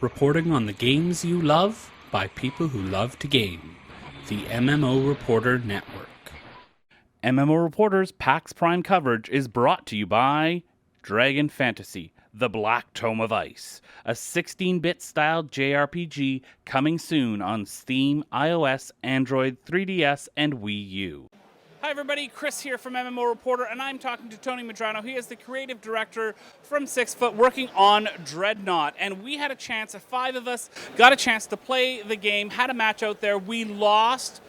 Reporting on the games you love by people who love to game. The MMO Reporter Network. MMO Reporter's PAX Prime coverage is brought to you by Dragon Fantasy, The Black Tome of Ice, a 16-bit styled JRPG coming soon on Steam, iOS, Android, 3DS, and Wii U. Hi everybody, Chris here from MMO Reporter, and I'm talking to Tony Medrano. He is the creative director from 6 Foot working on Dreadnought, and we had a chance, 5 of us got a chance to play the game, had a match out there. We lost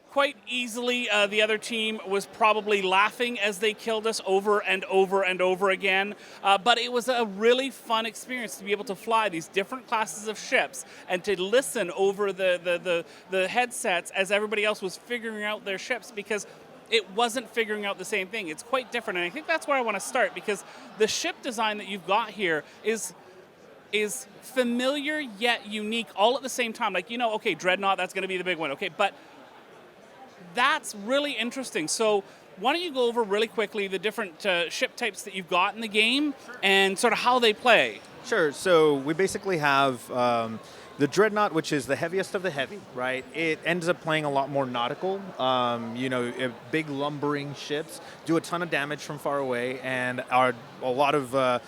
quite easily. The other team was probably laughing as they killed us over and over and over again. But it was a really fun experience to be able to fly these different classes of ships and to listen over the headsets as everybody else was figuring out their ships, because it wasn't figuring out the same thing. It's quite different, and I think that's where I want to start, because the ship design that you've got here is familiar yet unique all at the same time. Like, okay, Dreadnought, that's going to be the big one, okay, but that's really interesting. So why don't you go over really quickly the different ship types that you've got in the game and sort of how they play? Sure. So we basically have the Dreadnought, which is the heaviest of the heavy, right? It ends up playing a lot more nautical. Big lumbering ships do a ton of damage from far away and are a lot of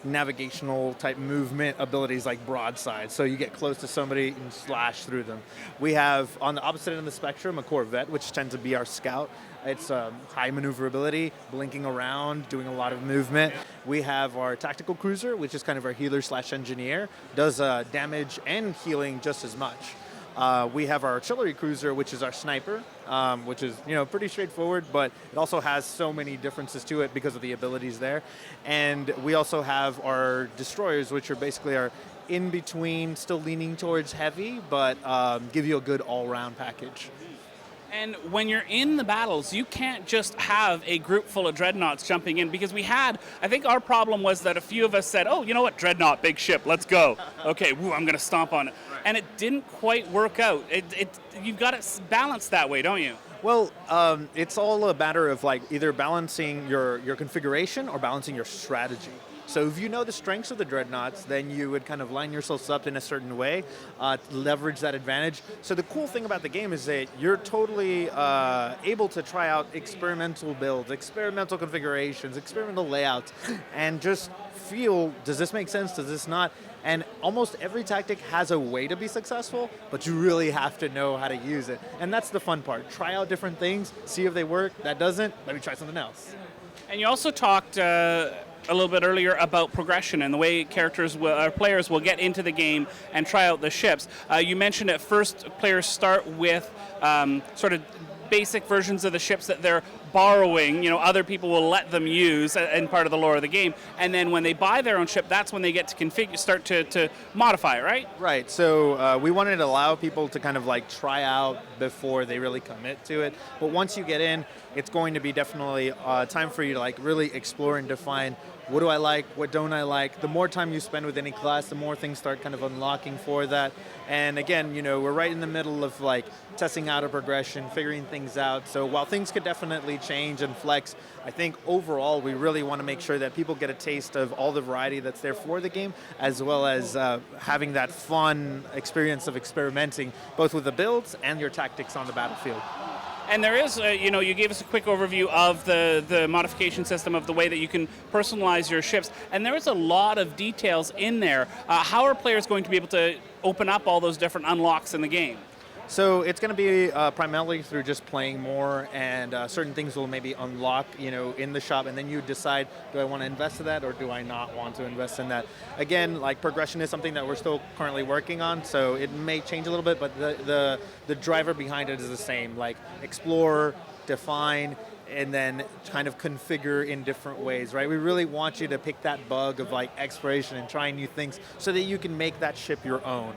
navigational type movement abilities like broadside. So you get close to somebody and slash through them. We have, on the opposite end of the spectrum, a Corvette, which tends to be our scout. It's high maneuverability, blinking around, doing a lot of movement. We have our tactical cruiser, which is kind of our healer/engineer, does damage and healing just as much. We have our artillery cruiser, which is our sniper, which is pretty straightforward, but it also has so many differences to it because of the abilities there. And we also have our destroyers, which are basically our in between, still leaning towards heavy, but give you a good all-round package. And when you're in the battles, you can't just have a group full of Dreadnoughts jumping in, because I think our problem was that a few of us said, oh, you know what, Dreadnought, big ship, let's go. Okay, I'm going to stomp on it. Right. And it didn't quite work out. You've got it balanced that way, don't you? Well, it's all a matter of either balancing your configuration or balancing your strategy. So if you know the strengths of the Dreadnoughts, then you would kind of line yourselves up in a certain way, leverage that advantage. So the cool thing about the game is that you're totally able to try out experimental builds, experimental configurations, experimental layouts, and just feel, does this make sense, does this not? And almost every tactic has a way to be successful, but you really have to know how to use it. And that's the fun part. Try out different things, see if they work. That doesn't, let me try something else. And you also talked a little bit earlier about progression and the way players will get into the game and try out the ships. You mentioned at first players start with sort of basic versions of the ships that they're borrowing, other people will let them use in part of the lore of the game, and then when they buy their own ship, that's when they get to start to modify it, right? Right, so we wanted to allow people to kind of try out before they really commit to it, but once you get in, it's going to be definitely time for you to really explore and define, what do I like, what don't I like. The more time you spend with any class, the more things start kind of unlocking for that. And again, we're right in the middle of testing out a progression, figuring things out. So while things could definitely change and flex, I think overall we really want to make sure that people get a taste of all the variety that's there for the game, as well as having that fun experience of experimenting both with the builds and your tactics on the battlefield. And there is, you gave us a quick overview of the modification system, of the way that you can personalize your ships, and there is a lot of details in there. How are players going to be able to open up all those different unlocks in the game? So it's going to be primarily through just playing more, and certain things will maybe unlock, in the shop, and then you decide, do I want to invest in that or do I not want to invest in that? Again, progression is something that we're still currently working on, so it may change a little bit, but the driver behind it is the same, explore, define, and then kind of configure in different ways, right? We really want you to pick that bug of exploration and trying new things so that you can make that ship your own.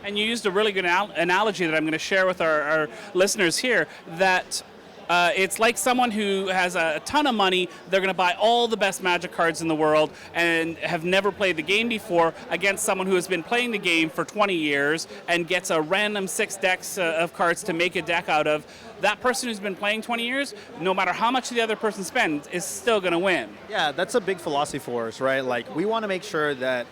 And you used a really good analogy that I'm going to share with our listeners here, that it's like someone who has a ton of money, they're going to buy all the best Magic cards in the world and have never played the game before, against someone who has been playing the game for 20 years and gets a random 6 decks of cards to make a deck out of. that person who's been playing 20 years, no matter how much the other person spends, is still going to win. Yeah, that's a big philosophy for us, right? Like, we want to make sure that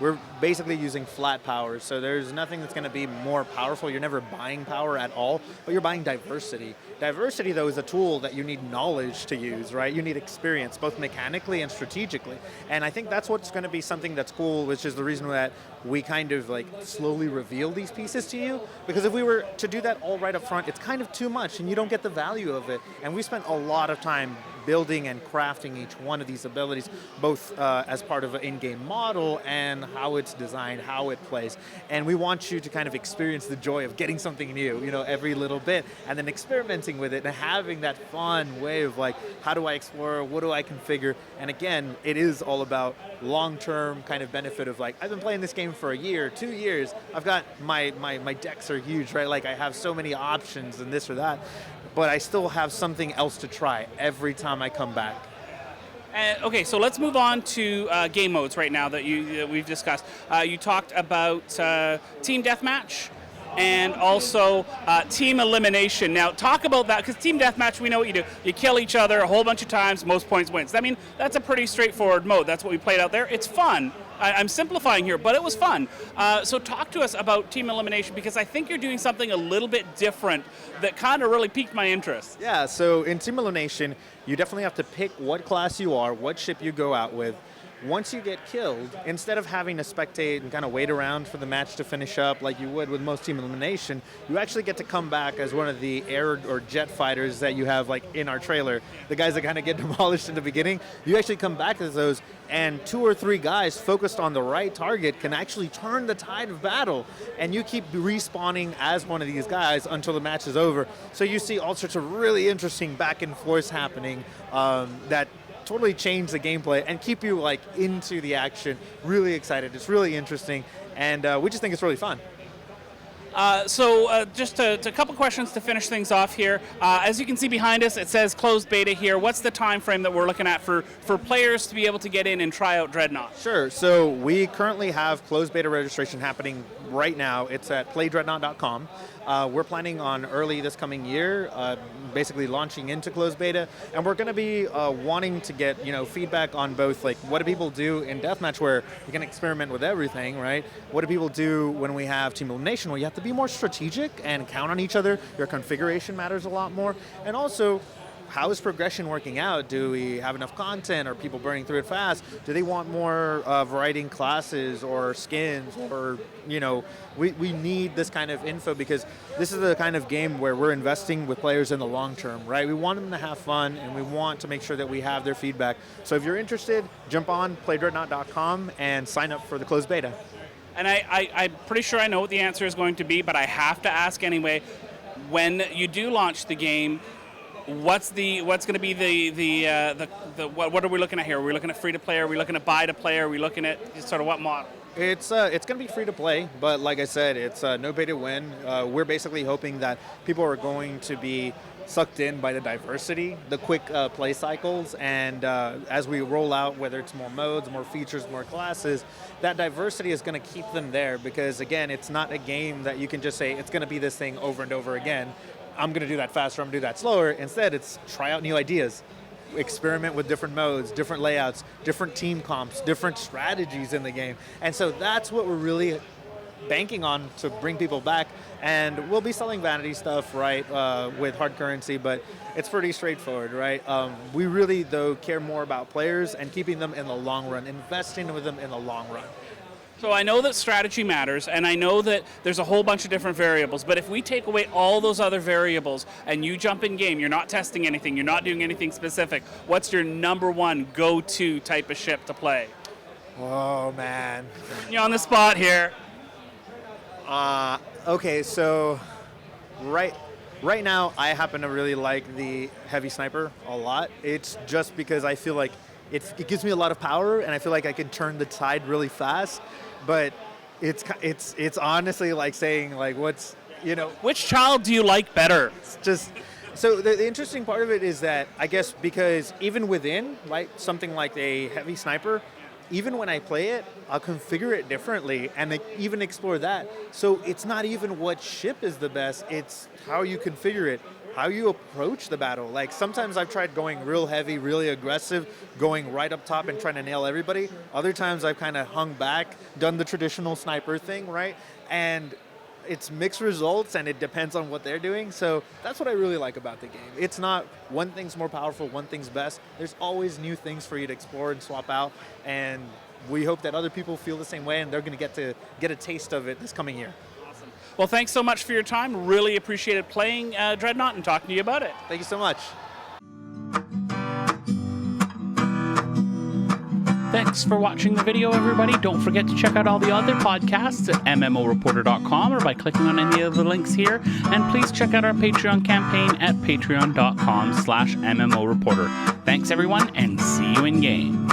we're basically using flat power, so there's nothing that's going to be more powerful. You're never buying power at all, but you're buying diversity. Diversity, though, is a tool that you need knowledge to use, right? You need experience, both mechanically and strategically. And I think that's what's going to be something that's cool, which is the reason that we kind of like slowly reveal these pieces to you. Because if we were to do that all right up front, it's kind of too much, and you don't get the value of it. And we spent a lot of time building and crafting each one of these abilities, both as part of an in-game model and how it's designed, how it plays. And we want you to kind of experience the joy of getting something new, every little bit, and then experimenting with it and having that fun way of like, how do I explore, what do I configure? And again, it is all about long-term kind of benefit of like, I've been playing this game for a year, 2 years, I've got my decks are huge, right? Like I have so many options and this or that, but I still have something else to try every time I come back. Okay, so let's move on to game modes right now that we've discussed. You talked about team deathmatch and also team elimination. Now, talk about that, because team deathmatch, we know what you do. You kill each other a whole bunch of times, most points wins. I mean, that's a pretty straightforward mode. That's what we played out there. It's fun. I'm simplifying here, but it was fun. So talk to us about team elimination, because I think you're doing something a little bit different that kind of really piqued my interest. Yeah, so in team elimination, you definitely have to pick what class you are, what ship you go out with. Once you get killed, instead of having to spectate and kind of wait around for the match to finish up like you would with most team elimination, you actually get to come back as one of the air or jet fighters that you have like in our trailer. The guys that kind of get demolished in the beginning, you actually come back as those, and 2 or 3 guys focused on the right target can actually turn the tide of battle, and you keep respawning as one of these guys until the match is over. So you see all sorts of really interesting back and forth happening that totally change the gameplay and keep you like into the action, really excited. It's really interesting, and we just think it's really fun. So just a couple questions to finish things off here. As you can see behind us, it says closed beta here. What's the time frame that we're looking at for players to be able to get in and try out Dreadnought? Sure. So we currently have closed beta registration happening right now. It's at playdreadnought.com. We're planning on early this coming year, basically launching into closed beta, and we're going to be wanting to get feedback on both like what do people do in deathmatch where you can experiment with everything, right? What do people do when we have team elimination where you have to be more strategic and count on each other? Your configuration matters a lot more, and also, how is progression working out? Do we have enough content? Are people burning through it fast? Do they want more variety in classes or skins? Or, we need this kind of info, because this is the kind of game where we're investing with players in the long term, right? We want them to have fun, and we want to make sure that we have their feedback. So if you're interested, jump on playdreadnought.com and sign up for the closed beta. And I'm pretty sure I know what the answer is going to be, but I have to ask anyway. When you do launch the game, what's going to be what are we looking at here? Are we looking at free to play? Are we looking at buy to play? Are we looking at sort of what model? It's going to be free to play, but like I said, it's no pay to win. We're basically hoping that people are going to be sucked in by the diversity, the quick play cycles, and as we roll out, whether it's more modes, more features, more classes, that diversity is going to keep them there, because again, it's not a game that you can just say it's going to be this thing over and over again. I'm going to do that faster, I'm going to do that slower. Instead, it's try out new ideas, experiment with different modes, different layouts, different team comps, different strategies in the game. And so that's what we're really banking on to bring people back. And we'll be selling vanity stuff, right, with hard currency, but it's pretty straightforward, right? We really, though, care more about players and keeping them in the long run, investing with them in the long run. So I know that strategy matters, and I know that there's a whole bunch of different variables, but if we take away all those other variables and you jump in game, you're not testing anything, you're not doing anything specific, what's your number one go-to type of ship to play? Oh, man. You're on the spot here. Okay, so right now I happen to really like the heavy sniper a lot. It's just because I feel like it gives me a lot of power, and I feel like I can turn the tide really fast. But it's honestly like saying like what's Which child do you like better? It's just so the interesting part of it is that I guess because even within something like a heavy sniper, even when I play it, I'll configure it differently and even explore that. So it's not even what ship is the best, it's how you configure it. how you approach the battle. Like sometimes I've tried going real heavy, really aggressive, going right up top and trying to nail everybody. Other times I've kind of hung back, done the traditional sniper thing, right? And it's mixed results, and it depends on what they're doing. So that's what I really like about the game. It's not one thing's more powerful, one thing's best. There's always new things for you to explore and swap out, and we hope that other people feel the same way, and they're going to get a taste of it this coming year. Well, thanks so much for your time. Really appreciated playing Dreadnought and talking to you about it. Thank you so much. Thanks for watching the video, everybody. Don't forget to check out all the other podcasts at MMOreporter.com or by clicking on any of the links here. And please check out our Patreon campaign at patreon.com/MMOreporter. Thanks, everyone, and see you in game.